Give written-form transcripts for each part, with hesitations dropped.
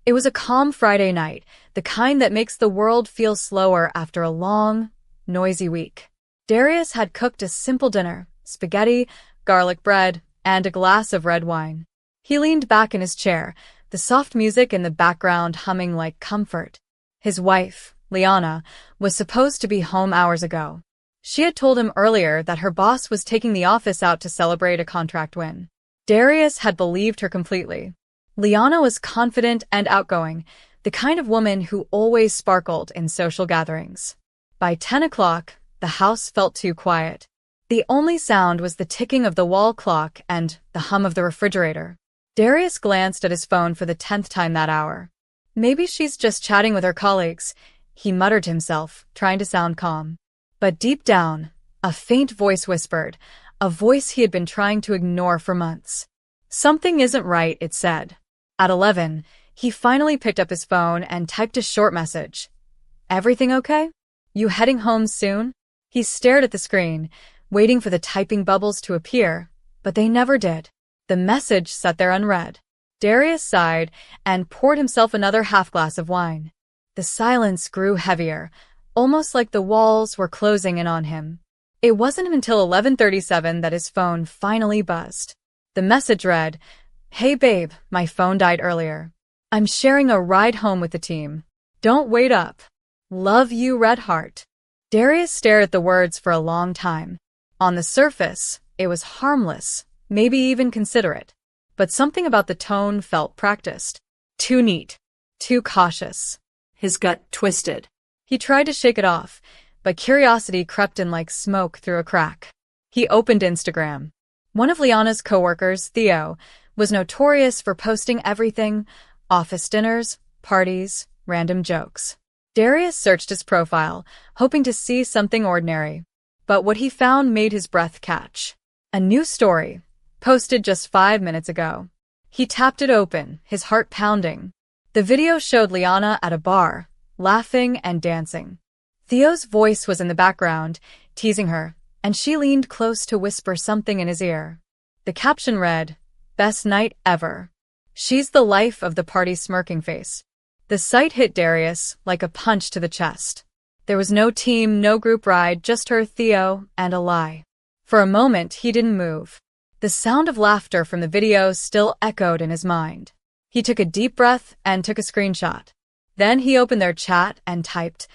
It was a calm Friday night, the kind that makes the world feel slower after a long, noisy week. Darius had cooked a simple dinner: spaghetti, garlic bread, and a glass of red wine. He leaned back in his chair, the soft music in the background humming like comfort. His wife, Liana, was supposed to be home hours ago. She had told him earlier that her boss was taking the office out to celebrate a contract win. Darius had believed her completely. Liana was confident and outgoing, the kind of woman who always sparkled in social gatherings. By 10 o'clock, the house felt too quiet. The only sound was the ticking of the wall clock and the hum of the refrigerator. Darius glanced at his phone for the 10th time that hour. Maybe she's just chatting with her colleagues, he muttered to himself, trying to sound calm. But deep down, a faint voice whispered, a voice he had been trying to ignore for months. Something isn't right, it said. At 11, he finally picked up his phone and typed a short message. Everything okay? You heading home soon? He stared at the screen, waiting for the typing bubbles to appear, but they never did. The message sat there unread. Darius sighed and poured himself another half-glass of wine. The silence grew heavier, almost like the walls were closing in on him. It wasn't until 11:37 that his phone finally buzzed. The message read, "Hey babe, my phone died earlier. I'm sharing a ride home with the team. Don't wait up. Love you, Red Heart." Darius stared at the words for a long time. On the surface, it was harmless, maybe even considerate. But something about the tone felt practiced. Too neat. Too cautious. His gut twisted. He tried to shake it off, but curiosity crept in like smoke through a crack. He opened Instagram. One of Liana's coworkers, Theo, was notorious for posting everything: office dinners, parties, random jokes. Darius searched his profile, hoping to see something ordinary. But what he found made his breath catch. A new story, posted just 5 minutes ago. He tapped it open, his heart pounding. The video showed Liana at a bar, laughing and dancing. Theo's voice was in the background, teasing her, and she leaned close to whisper something in his ear. The caption read, "Best night ever." She's the life of the party, smirking face. The sight hit Darius like a punch to the chest. There was no team, no group ride, just her, Theo, and a lie. For a moment, he didn't move. The sound of laughter from the video still echoed in his mind. He took a deep breath and took a screenshot. Then he opened their chat and typed,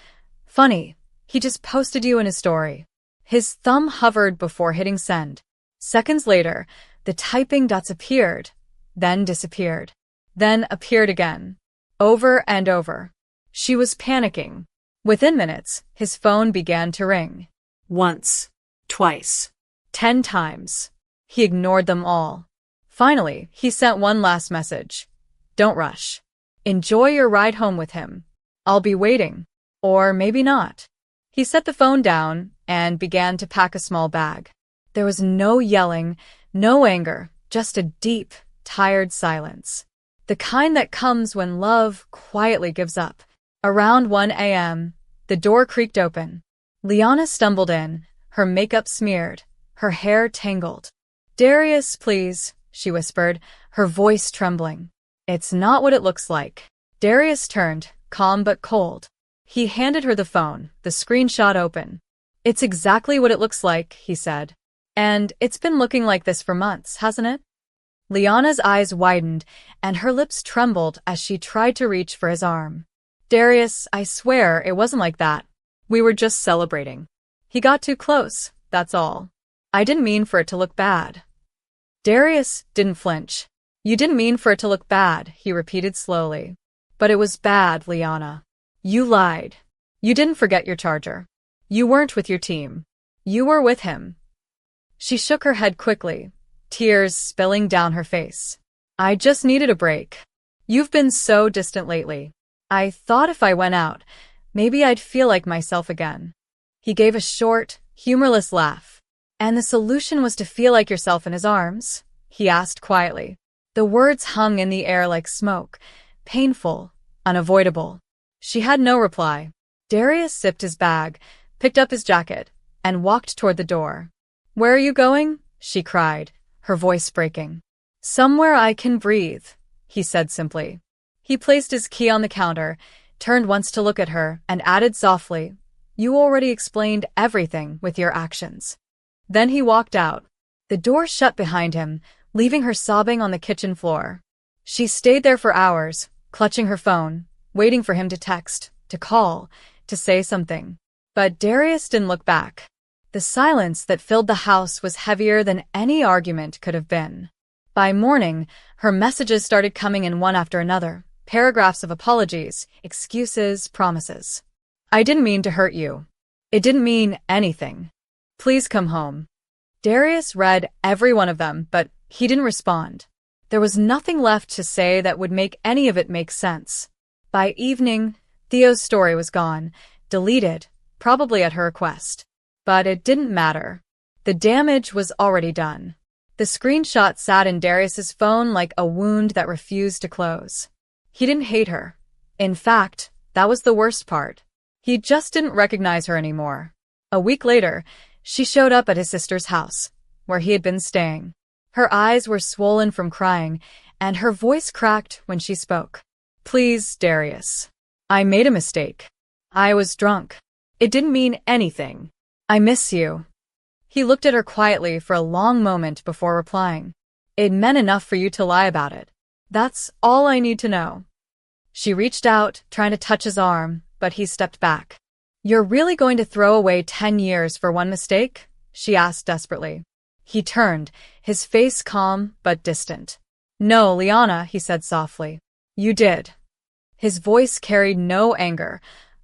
"Funny, he just posted you in his story." His thumb hovered before hitting send. Seconds later, the typing dots appeared, then disappeared, then appeared again, over and over. She was panicking. Within minutes, his phone began to ring. Once, twice, 10 times. He ignored them all. Finally, he sent one last message. "Don't rush. Enjoy your ride home with him. I'll be waiting. Or maybe not." He set the phone down and began to pack a small bag. There was no yelling, no anger, just a deep, tired silence. The kind that comes when love quietly gives up. Around 1 a.m., the door creaked open. Liana stumbled in, her makeup smeared, her hair tangled. "Darius, please," she whispered, her voice trembling. "It's not what it looks like." Darius turned, calm but cold. He handed her the phone, the screenshot open. "It's exactly what it looks like," he said. "And it's been looking like this for months, hasn't it?" Liana's eyes widened, and her lips trembled as she tried to reach for his arm. "Darius, I swear it wasn't like that. We were just celebrating. He got too close, that's all. I didn't mean for it to look bad." Darius didn't flinch. "You didn't mean for it to look bad," he repeated slowly. "But it was bad, Liana. You lied. You didn't forget your charger. You weren't with your team. You were with him." She shook her head quickly, tears spilling down her face. "I just needed a break. You've been so distant lately. I thought if I went out, maybe I'd feel like myself again." He gave a short, humorless laugh. "And the solution was to feel like yourself in his arms?" he asked quietly. The words hung in the air like smoke, painful, unavoidable. She had no reply. Darius sipped his bag, picked up his jacket, and walked toward the door. "Where are you going?" she cried, her voice breaking. "Somewhere I can breathe," he said simply. He placed his key on the counter, turned once to look at her, and added softly, "You already explained everything with your actions." Then he walked out. The door shut behind him, leaving her sobbing on the kitchen floor. She stayed there for hours, clutching her phone, waiting for him to text, to call, to say something. But Darius didn't look back. The silence that filled the house was heavier than any argument could have been. By morning, her messages started coming in one after another, paragraphs of apologies, excuses, promises. "I didn't mean to hurt you. It didn't mean anything. Please come home." Darius read every one of them, but he didn't respond. There was nothing left to say that would make any of it make sense. By evening, Theo's story was gone, deleted, probably at her request. But it didn't matter. The damage was already done. The screenshot sat in Darius's phone like a wound that refused to close. He didn't hate her. In fact, that was the worst part. He just didn't recognize her anymore. A week later, she showed up at his sister's house, where he had been staying. Her eyes were swollen from crying, and her voice cracked when she spoke. "Please, Darius. I made a mistake. I was drunk. It didn't mean anything. I miss you." He looked at her quietly for a long moment before replying. "It meant enough for you to lie about it. That's all I need to know." She reached out, trying to touch his arm, but he stepped back. "You're really going to throw away 10 years for one mistake?" she asked desperately. He turned, his face calm but distant. "No, Liana," he said softly. "You did." His voice carried no anger,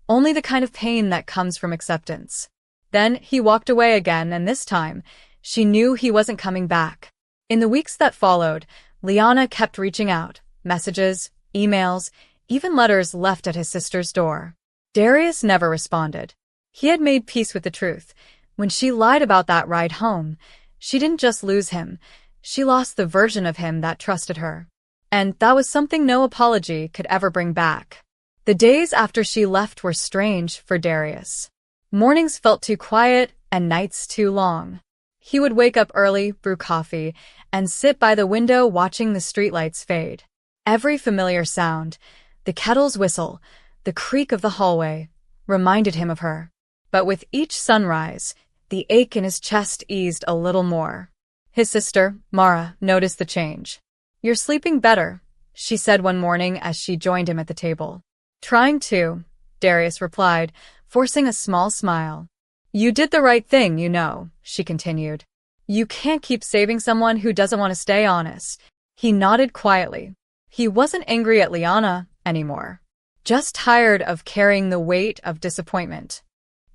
only the kind of pain that comes from acceptance. Then he walked away again, and this time, she knew he wasn't coming back. In the weeks that followed, Liana kept reaching out, messages, emails, even letters left at his sister's door. Darius never responded. He had made peace with the truth. When she lied about that ride home, she didn't just lose him, she lost the version of him that trusted her. And that was something no apology could ever bring back. The days after she left were strange for Darius. Mornings felt too quiet and nights too long. He would wake up early, brew coffee, and sit by the window watching the streetlights fade. Every familiar sound, the kettle's whistle, the creak of the hallway, reminded him of her. But with each sunrise, the ache in his chest eased a little more. His sister, Mara, noticed the change. "You're sleeping better," she said one morning as she joined him at the table. "Trying to," Darius replied, forcing a small smile. "You did the right thing, you know," she continued. "You can't keep saving someone who doesn't want to stay honest." He nodded quietly. He wasn't angry at Liana anymore, just tired of carrying the weight of disappointment.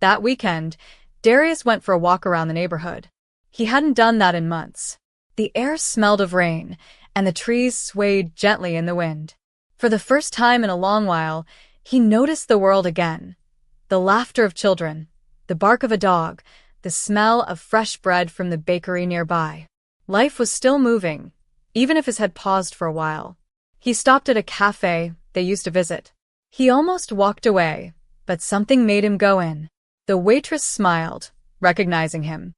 That weekend, Darius went for a walk around the neighborhood. He hadn't done that in months. The air smelled of rain, and the trees swayed gently in the wind. For the first time in a long while, he noticed the world again. The laughter of children, the bark of a dog, the smell of fresh bread from the bakery nearby. Life was still moving, even if his head paused for a while. He stopped at a cafe they used to visit. He almost walked away, but something made him go in. The waitress smiled, recognizing him.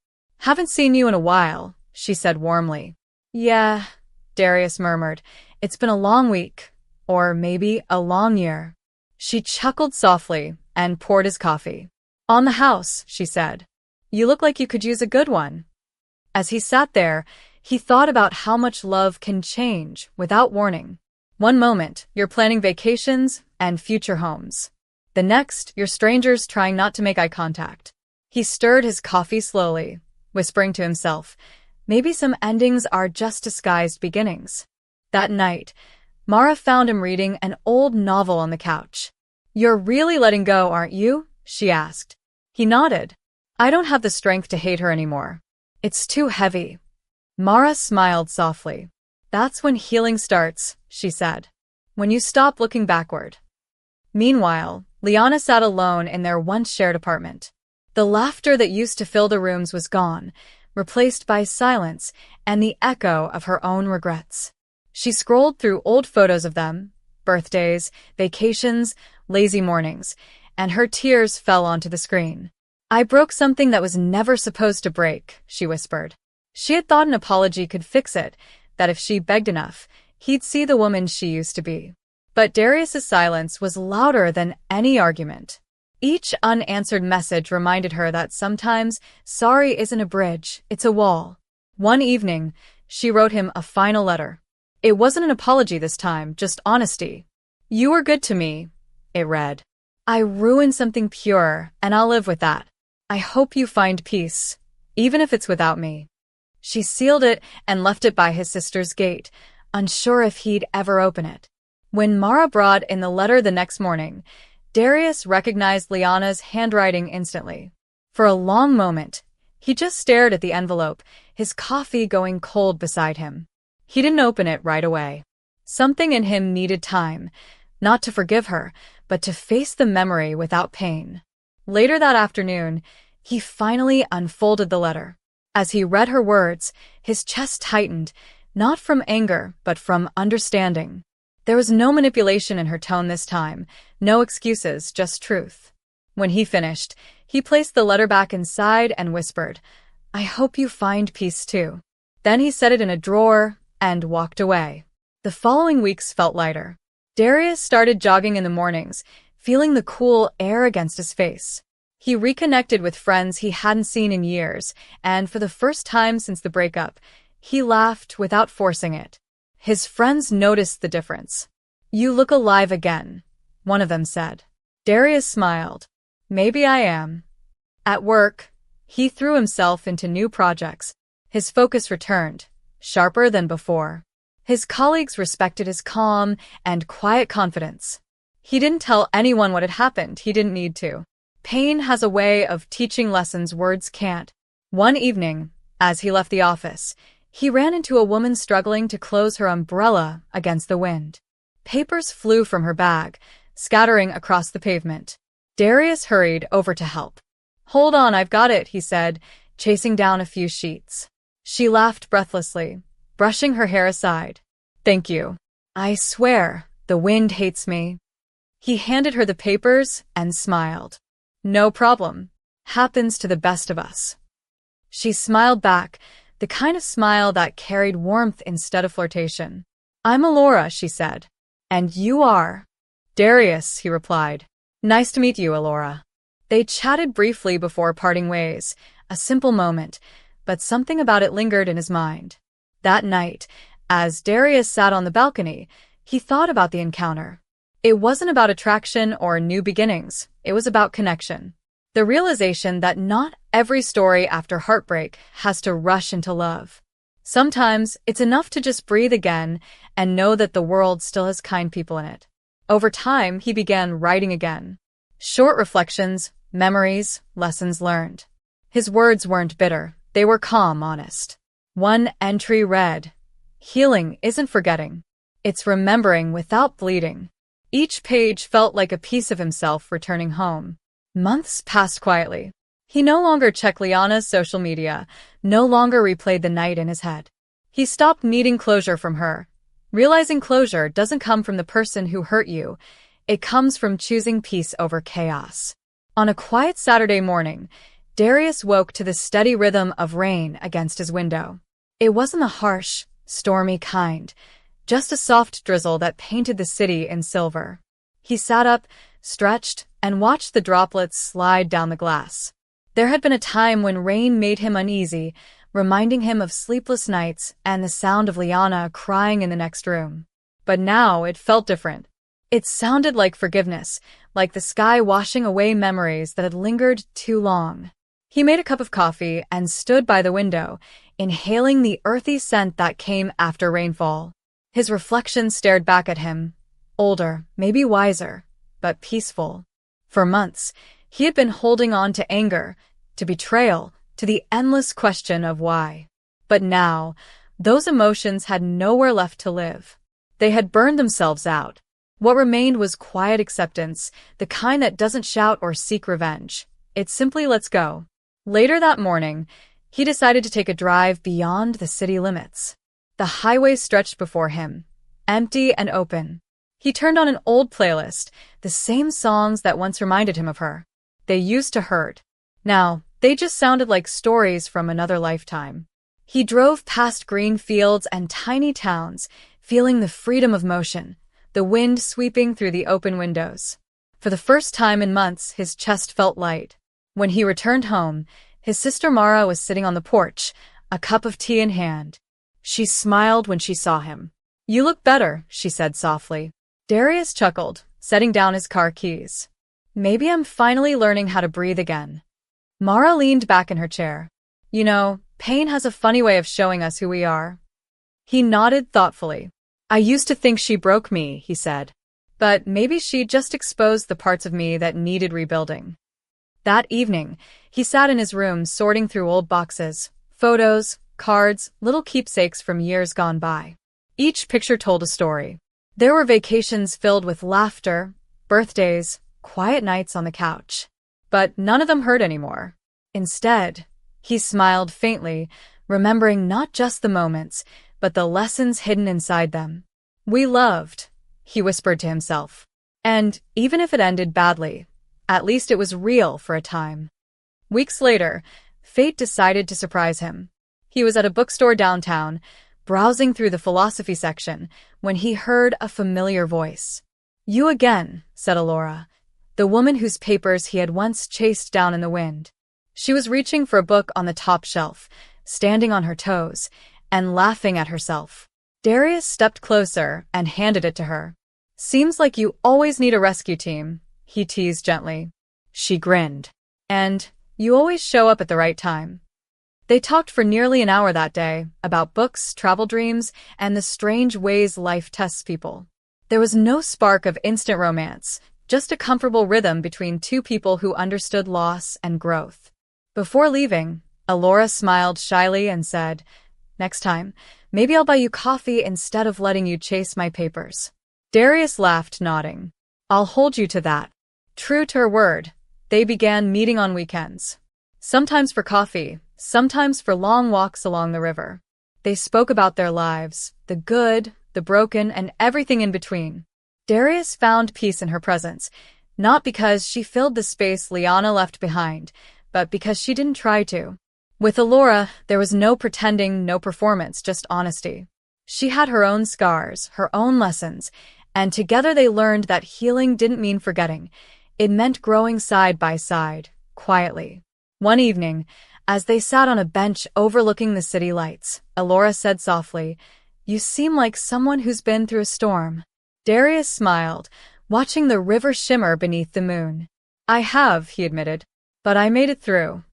"Haven't seen you in a while," she said warmly. "Yeah," Darius murmured. "It's been a long week, or maybe a long year." She chuckled softly and poured his coffee. "On the house," she said. "You look like you could use a good one." As he sat there, he thought about how much love can change without warning. One moment, you're planning vacations and future homes. The next, you're strangers trying not to make eye contact. He stirred his coffee slowly, whispering to himself, maybe some endings are just disguised beginnings. That night, Mara found him reading an old novel on the couch. "You're really letting go, aren't you?" she asked. He nodded. "I don't have the strength to hate her anymore. It's too heavy." Mara smiled softly. "That's when healing starts," she said. "When you stop looking backward." Meanwhile, Liana sat alone in their once shared apartment. The laughter that used to fill the rooms was gone, replaced by silence and the echo of her own regrets. She scrolled through old photos of them, birthdays, vacations, lazy mornings, and her tears fell onto the screen. "I broke something that was never supposed to break," she whispered. She had thought an apology could fix it, that if she begged enough, he'd see the woman she used to be. But Darius's silence was louder than any argument. Each unanswered message reminded her that sometimes sorry isn't a bridge, it's a wall. One evening, she wrote him a final letter. It wasn't an apology this time, just honesty. "You were good to me," it read. "I ruined something pure, and I'll live with that. I hope you find peace, even if it's without me." She sealed it and left it by his sister's gate, unsure if he'd ever open it. When Mara brought in the letter the next morning, Darius recognized Liana's handwriting instantly. For a long moment, he just stared at the envelope, his coffee going cold beside him. He didn't open it right away. Something in him needed time, not to forgive her, but to face the memory without pain. Later that afternoon, he finally unfolded the letter. As he read her words, his chest tightened, not from anger, but from understanding. There was no manipulation in her tone this time, no excuses, just truth. When he finished, he placed the letter back inside and whispered, "I hope you find peace too." Then he set it in a drawer and walked away. The following weeks felt lighter. Darius started jogging in the mornings, feeling the cool air against his face. He reconnected with friends he hadn't seen in years, and for the first time since the breakup, he laughed without forcing it. His friends noticed the difference. "You look alive again," one of them said. Darius smiled. "Maybe I am." At work, he threw himself into new projects. His focus returned, sharper than before. His colleagues respected his calm and quiet confidence. He didn't tell anyone what had happened, he didn't need to. Pain has a way of teaching lessons words can't. One evening, as he left the office, he ran into a woman struggling to close her umbrella against the wind. Papers flew from her bag, scattering across the pavement. Darius hurried over to help. "Hold on, I've got it," he said, chasing down a few sheets. She laughed breathlessly, brushing her hair aside. "Thank you. I swear, the wind hates me." He handed her the papers and smiled. "No problem. Happens to the best of us." She smiled back, the kind of smile that carried warmth instead of flirtation. "I'm Alora," she said. "And you are?" "Darius," he replied. "Nice to meet you, Alora." They chatted briefly before parting ways, a simple moment, but something about it lingered in his mind. That night, as Darius sat on the balcony, he thought about the encounter. It wasn't about attraction or new beginnings, it was about connection. The realization that not every story after heartbreak has to rush into love. Sometimes it's enough to just breathe again and know that the world still has kind people in it. Over time, he began writing again. Short reflections, memories, lessons learned. His words weren't bitter, they were calm, honest. One entry read, "Healing isn't forgetting. It's remembering without bleeding." Each page felt like a piece of himself returning home. Months passed quietly. He no longer checked Liana's social media, no longer replayed the night in his head. He stopped needing closure from her. Realizing closure doesn't come from the person who hurt you, it comes from choosing peace over chaos. On a quiet Saturday morning, Darius woke to the steady rhythm of rain against his window. It wasn't the harsh, stormy kind, just a soft drizzle that painted the city in silver. He sat up, stretched, and watched the droplets slide down the glass. There had been a time when rain made him uneasy, reminding him of sleepless nights and the sound of Liana crying in the next room. But now it felt different. It sounded like forgiveness, like the sky washing away memories that had lingered too long. He made a cup of coffee and stood by the window, inhaling the earthy scent that came after rainfall. His reflection stared back at him, older, maybe wiser, but peaceful. For months, he had been holding on to anger, to betrayal, to the endless question of why. But now, those emotions had nowhere left to live. They had burned themselves out. What remained was quiet acceptance, the kind that doesn't shout or seek revenge. It simply lets go. Later that morning, he decided to take a drive beyond the city limits. The highway stretched before him, empty and open. He turned on an old playlist, the same songs that once reminded him of her. They used to hurt. Now, they just sounded like stories from another lifetime. He drove past green fields and tiny towns, feeling the freedom of motion, the wind sweeping through the open windows. For the first time in months, his chest felt light. When he returned home, his sister Mara was sitting on the porch, a cup of tea in hand. She smiled when she saw him. "You look better," she said softly. Darius chuckled, setting down his car keys. "Maybe I'm finally learning how to breathe again." Mara leaned back in her chair. "You know, pain has a funny way of showing us who we are." He nodded thoughtfully. "I used to think she broke me," he said. "But maybe she just exposed the parts of me that needed rebuilding." That evening, he sat in his room sorting through old boxes, photos, cards, little keepsakes from years gone by. Each picture told a story. There were vacations filled with laughter, birthdays, quiet nights on the couch. But none of them hurt anymore. Instead, he smiled faintly, remembering not just the moments, but the lessons hidden inside them. "We loved," he whispered to himself. And even if it ended badly, at least it was real for a time. Weeks later, fate decided to surprise him. He was at a bookstore downtown, browsing through the philosophy section, when he heard a familiar voice. "You again," said Alora, the woman whose papers he had once chased down in the wind. She was reaching for a book on the top shelf, standing on her toes, and laughing at herself. Darius stepped closer and handed it to her. "Seems like you always need a rescue team," he teased gently. She grinned. "And you always show up at the right time." They talked for nearly an hour that day, about books, travel dreams, and the strange ways life tests people. There was no spark of instant romance, just a comfortable rhythm between two people who understood loss and growth. Before leaving, Alora smiled shyly and said, "Next time, maybe I'll buy you coffee instead of letting you chase my papers." Darius laughed, nodding. "I'll hold you to that." True to her word, they began meeting on weekends. Sometimes for coffee, sometimes for long walks along the river. They spoke about their lives, the good, the broken, and everything in between. Darius found peace in her presence, not because she filled the space Liana left behind, but because she didn't try to. With Alora, there was no pretending, no performance, just honesty. She had her own scars, her own lessons, and together they learned that healing didn't mean forgetting. It meant growing side by side, quietly. One evening, as they sat on a bench overlooking the city lights, Alora said softly, "You seem like someone who's been through a storm." Darius smiled, watching the river shimmer beneath the moon. "I have," he admitted, "but I made it through."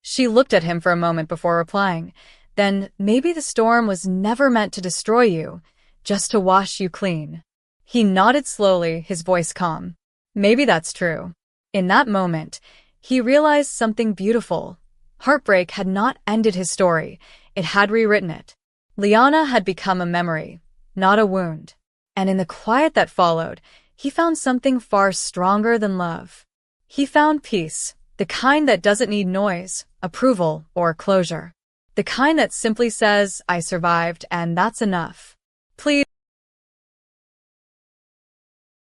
She looked at him for a moment before replying. "Then maybe the storm was never meant to destroy you, just to wash you clean." He nodded slowly, his voice calm. "Maybe that's true." In that moment, he realized something beautiful. Heartbreak had not ended his story, it had rewritten it. Liana had become a memory, not a wound. And in the quiet that followed, he found something far stronger than love. He found peace, the kind that doesn't need noise, approval, or closure. The kind that simply says, "I survived, and that's enough." Please